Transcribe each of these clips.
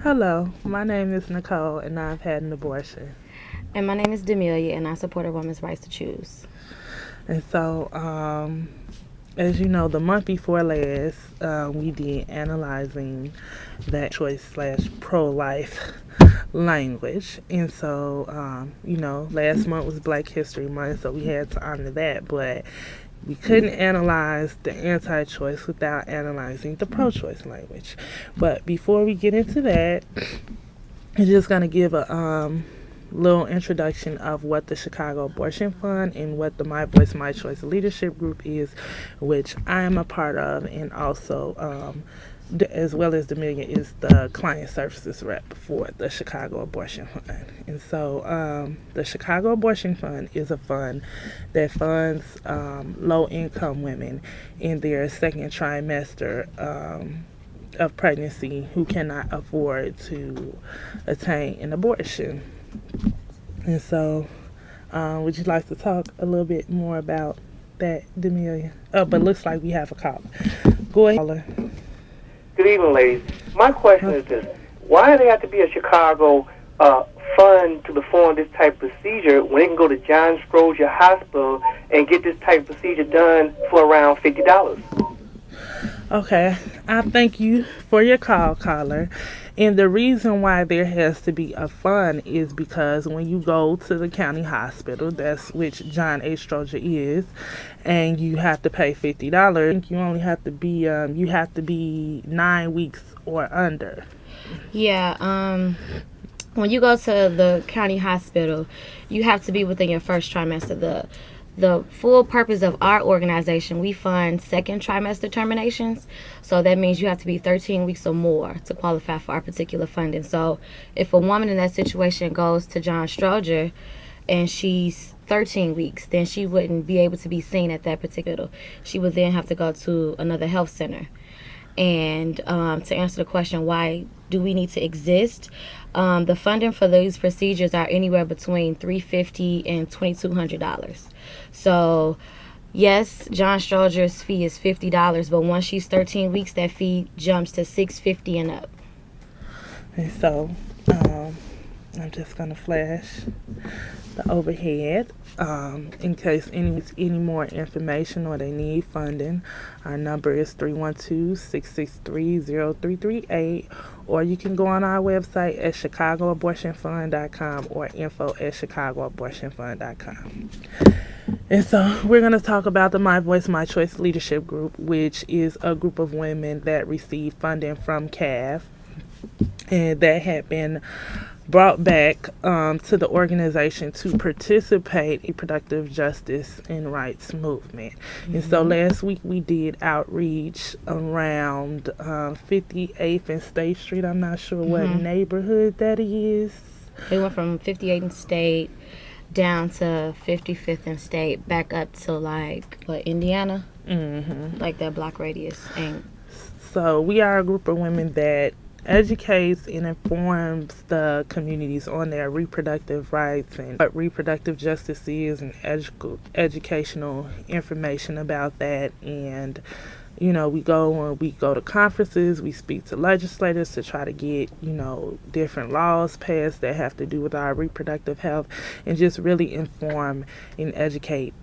Hello, my name is Nicole, and I've had an abortion. And my name is Demelia, and I support a woman's rights to choose. And so, as you know, the month before last, we did analyzing that choice slash pro life language. And so, last month was Black History Month, so we had to honor that. But we couldn't analyze the anti choice without analyzing the pro choice language. But before we get into that, I'm just going to give a little introduction of what the Chicago Abortion Fund and what the My Voice, My Choice leadership group is, which I am a part of, and also, as well as Demelia, is the client services rep for the Chicago Abortion Fund. And so, the Chicago Abortion Fund is a fund that funds low income women in their second trimester. Of pregnancy who cannot afford to attain an abortion. And so, would you like to talk a little bit more about that, Demelia? Oh, but looks like we have a call. Go ahead. Good evening, ladies. My question is this: why do they have to be a Chicago fund to perform this type of procedure when they can go to John Stroger Hospital and get this type of procedure done for around $50? Okay, I thank you for your call, caller. And the reason why there has to be a fund is because when you go to the county hospital, that's which John H. Stroger is, and you have to pay $50. I think you only have to be you have to be 9 weeks or under. Yeah, when you go to the county hospital, you have to be within your first trimester. The full purpose of our organization, we fund second trimester terminations. So that means you have to be 13 weeks or more to qualify for our particular funding. So if a woman in that situation goes to John Stroger and she's 13 weeks, then she wouldn't be able to be seen at that particular. She would then have to go to another health center. And to answer the question, why do we need to exist? The funding for these procedures are anywhere between $350 and $2,200. So, yes, John Stroger's fee is $50, but once she's 13 weeks, that fee jumps to $650 and up. And so, I'm just gonna flash the overhead in case any more information or they need funding. Our number is 312-663-0338, or you can go on our website at chicagoabortionfund.com or info@chicagoabortionfund.com. And so we're going to talk about the My Voice, My Choice Leadership Group, which is a group of women that receive funding from CAF and that had been brought back to the organization to participate in reproductive justice and rights movement. Mm-hmm. And so last week we did outreach around 58th and State Street. I'm not sure what neighborhood that is. We went from 58th and State down to 55th and State, back up to Indiana, like that block radius. And so we are a group of women that educates and informs the communities on their reproductive rights and what reproductive justice is, and educational information about that. And we go to conferences, we speak to legislators to try to get different laws passed that have to do with our reproductive health, and just really inform and educate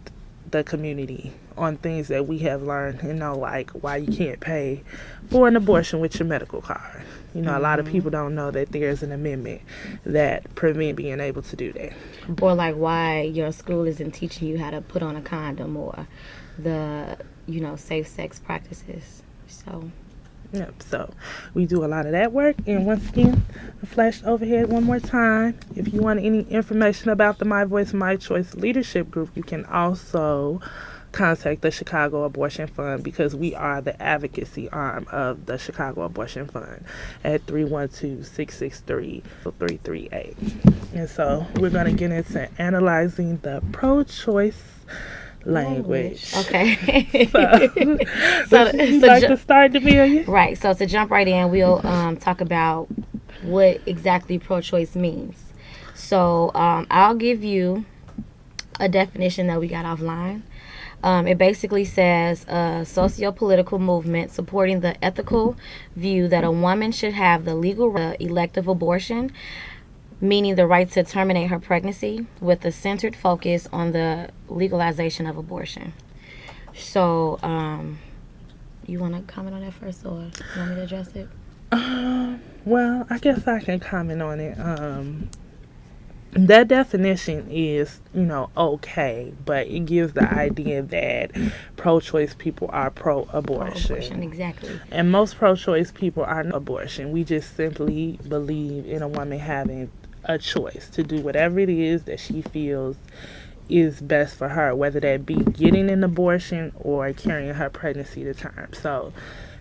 the community on things that we have learned, like why you can't pay for an abortion with your medical card. A lot of people don't know that there's an amendment that prevent being able to do that. Or why your school isn't teaching you how to put on a condom, or the, safe sex practices. So. Yep, so we do a lot of that work. And once again, I flashed overhead one more time. If you want any information about the My Voice, My Choice Leadership Group, you can also contact the Chicago Abortion Fund, because we are the advocacy arm of the Chicago Abortion Fund at 312-663-0338. And so we're going to get into analyzing the pro-choice language. Okay. So you like to start, Demelia? Right. So to jump right in, we'll talk about what exactly pro-choice means. So I'll give you a definition that we got offline. It basically says a socio-political movement supporting the ethical view that a woman should have the legal right to elective abortion, meaning the right to terminate her pregnancy, with a centered focus on the legalization of abortion. So, you want to comment on that first, or you want me to address it? Well, I guess I can comment on it. That definition is, okay, but it gives the idea that pro-choice people are pro-abortion. Abortion, exactly. And most pro-choice people are no abortion. We just simply believe in a woman having a choice to do whatever it is that she feels is best for her, whether that be getting an abortion or carrying her pregnancy to term. So,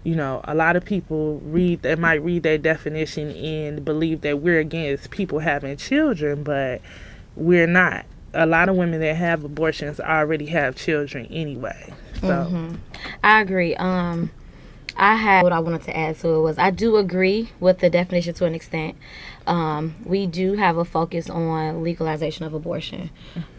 a lot of people might read that definition and believe that we're against people having children, but we're not. A lot of women that have abortions already have children anyway. So, I agree. What I wanted to add to it was I do agree with the definition to an extent. We do have a focus on legalization of abortion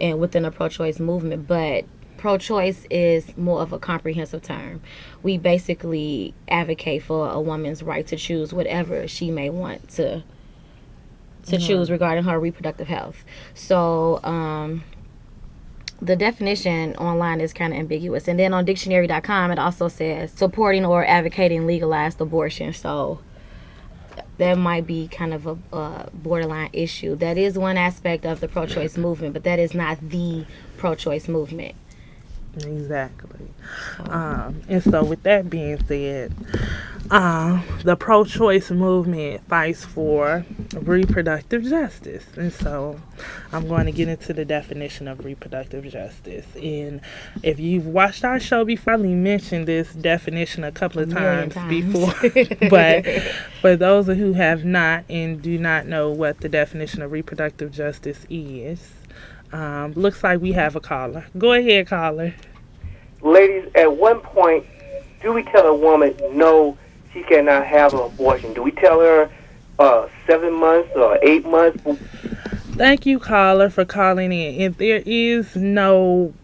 and within the pro-choice movement, but pro-choice is more of a comprehensive term. We basically advocate for a woman's right to choose whatever she may want to choose regarding her reproductive health. So the definition online is kind of ambiguous. And then on dictionary.com, it also says supporting or advocating legalized abortion. So that might be kind of a borderline issue. That is one aspect of the pro-choice movement, but that is not the pro-choice movement. Exactly. And so with that being said, the pro-choice movement fights for reproductive justice. And so I'm going to get into the definition of reproductive justice. And if you've watched our show before, I mentioned this definition a couple of times before. But for those who have not and do not know what the definition of reproductive justice is, looks like we have a caller. Go ahead, caller. Ladies, at one point, do we tell a woman no, she cannot have an abortion? Do we tell her 7 months or 8 months? Thank you, caller, for calling in. If there is no,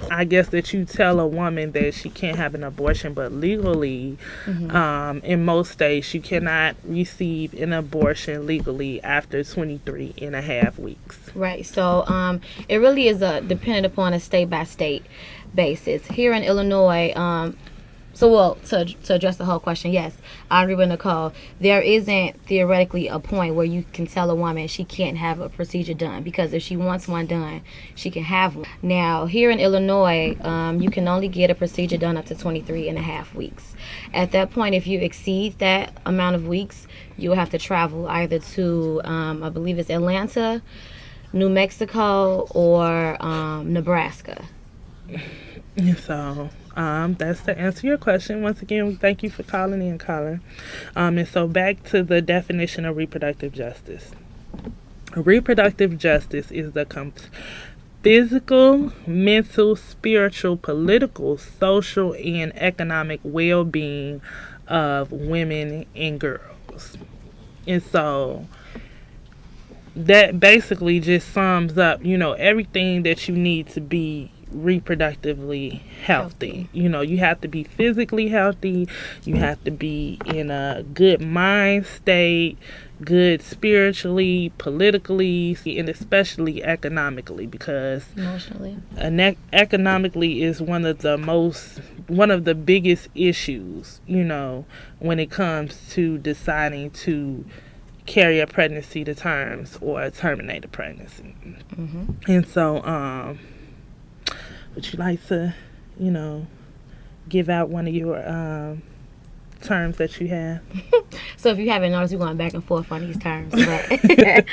I guess, that you tell a woman that she can't have an abortion, but legally, in most states, you cannot receive an abortion legally after 23 and a half weeks. Right. So it really is dependent upon a state-by-state basis. Here in Illinois, to address the whole question, yes, I agree with Nicole. There isn't theoretically a point where you can tell a woman she can't have a procedure done, because if she wants one done, she can have one. Now, here in Illinois, you can only get a procedure done up to 23 and a half weeks. At that point, if you exceed that amount of weeks, you'll have to travel either to, I believe it's Atlanta, New Mexico, or Nebraska. So that's to answer your question. Once again, we thank you for calling in, caller. And so back to the definition of reproductive justice. Reproductive justice is the physical, mental, spiritual, political, social, and economic well-being of women and girls. And so that basically just sums up, everything that you need to be reproductively healthy. You have to be physically healthy, you have to be in a good mind state, good spiritually, politically, and especially economically, because emotionally, economically is one of the biggest issues, when it comes to deciding to carry a pregnancy to terms or terminate a pregnancy. And so would you like to, give out one of your terms that you have? So if you haven't noticed, we're going back and forth on these terms. But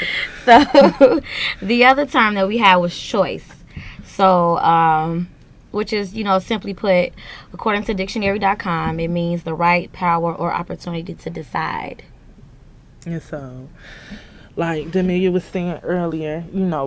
so the other term that we had was choice. So, which is, simply put, according to dictionary.com, it means the right, power, or opportunity to decide. And so like Demelia was saying earlier,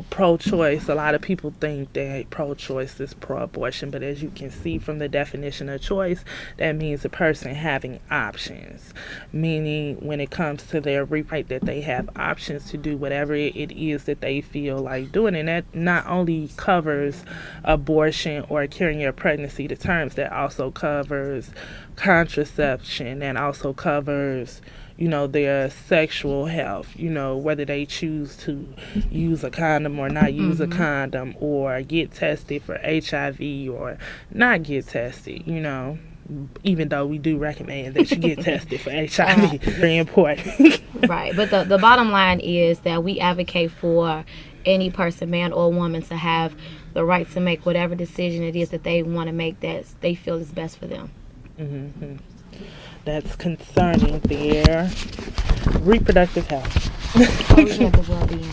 pro-choice. A lot of people think that pro-choice is pro-abortion, but as you can see from the definition of choice, that means a person having options, meaning when it comes to their right, that they have options to do whatever it is that they feel like doing, and that not only covers abortion or carrying a pregnancy to terms, that also covers contraception, and also covers their sexual health, whether they choose to use a condom or not use a condom, or get tested for HIV or not get tested, even though we do recommend that you get tested for HIV. Very important. Right. But the bottom line is that we advocate for any person, man or woman, to have the right to make whatever decision it is that they want to make that they feel is best for them. Mm-hmm. That's concerning their reproductive health. The well-being.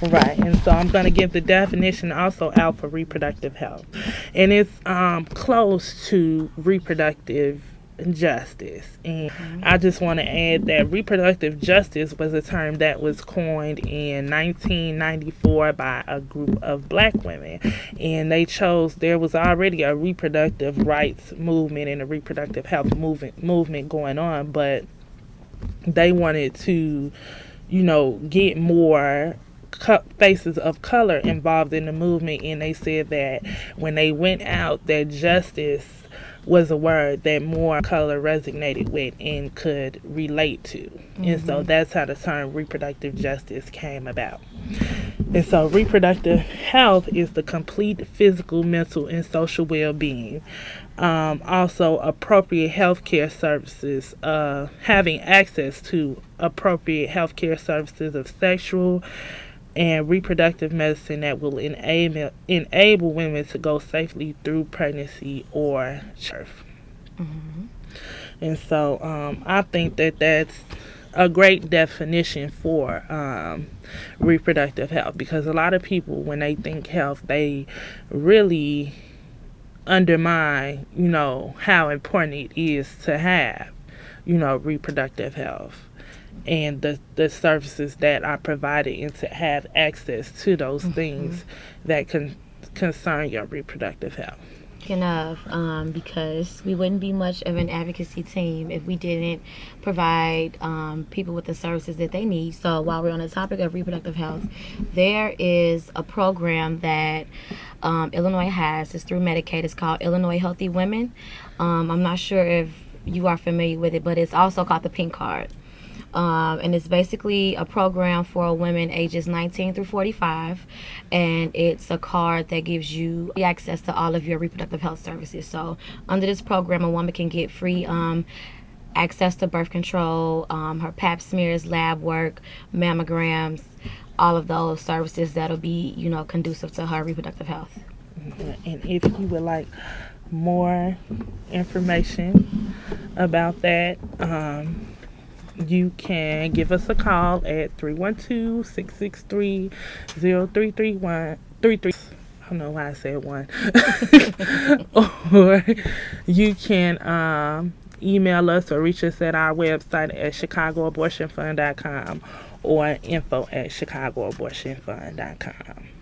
Right, and so I'm going to give the definition also out for reproductive health, and it's close to reproductive justice. And I just want to add that reproductive justice was a term that was coined in 1994 by a group of black women, and there was already a reproductive rights movement and a reproductive health movement going on, but they wanted to get more faces of color involved in the movement, and they said that when they went out, that justice was a word that more color resonated with and could relate to. And so that's how the term reproductive justice came about. And so reproductive health is the complete physical, mental, and social well-being. Also appropriate health care services, having access to appropriate health care services of sexual and reproductive medicine that will enable women to go safely through pregnancy or birth. And so I think that that's a great definition for reproductive health, because a lot of people, when they think health, they really undermine, how important it is to have, reproductive health, and the services that are provided, and to have access to those things that can concern your reproductive health. Because we wouldn't be much of an advocacy team if we didn't provide people with the services that they need. So while we're on the topic of reproductive health, there is a program that Illinois has. It's through Medicaid. It's called Illinois Healthy Women. I'm not sure if you are familiar with it, but it's also called the Pink Card. And it's basically a program for women ages 19 through 45, and it's a card that gives you access to all of your reproductive health services. So under this program, a woman can get free access to birth control, her pap smears, lab work, mammograms, all of those services that'll be, conducive to her reproductive health. And if you would like more information about that, you can give us a call at 312-663-0331. I don't know why I said one. Or you can email us or reach us at our website at chicagoabortionfund.com or info@chicagoabortionfund.com.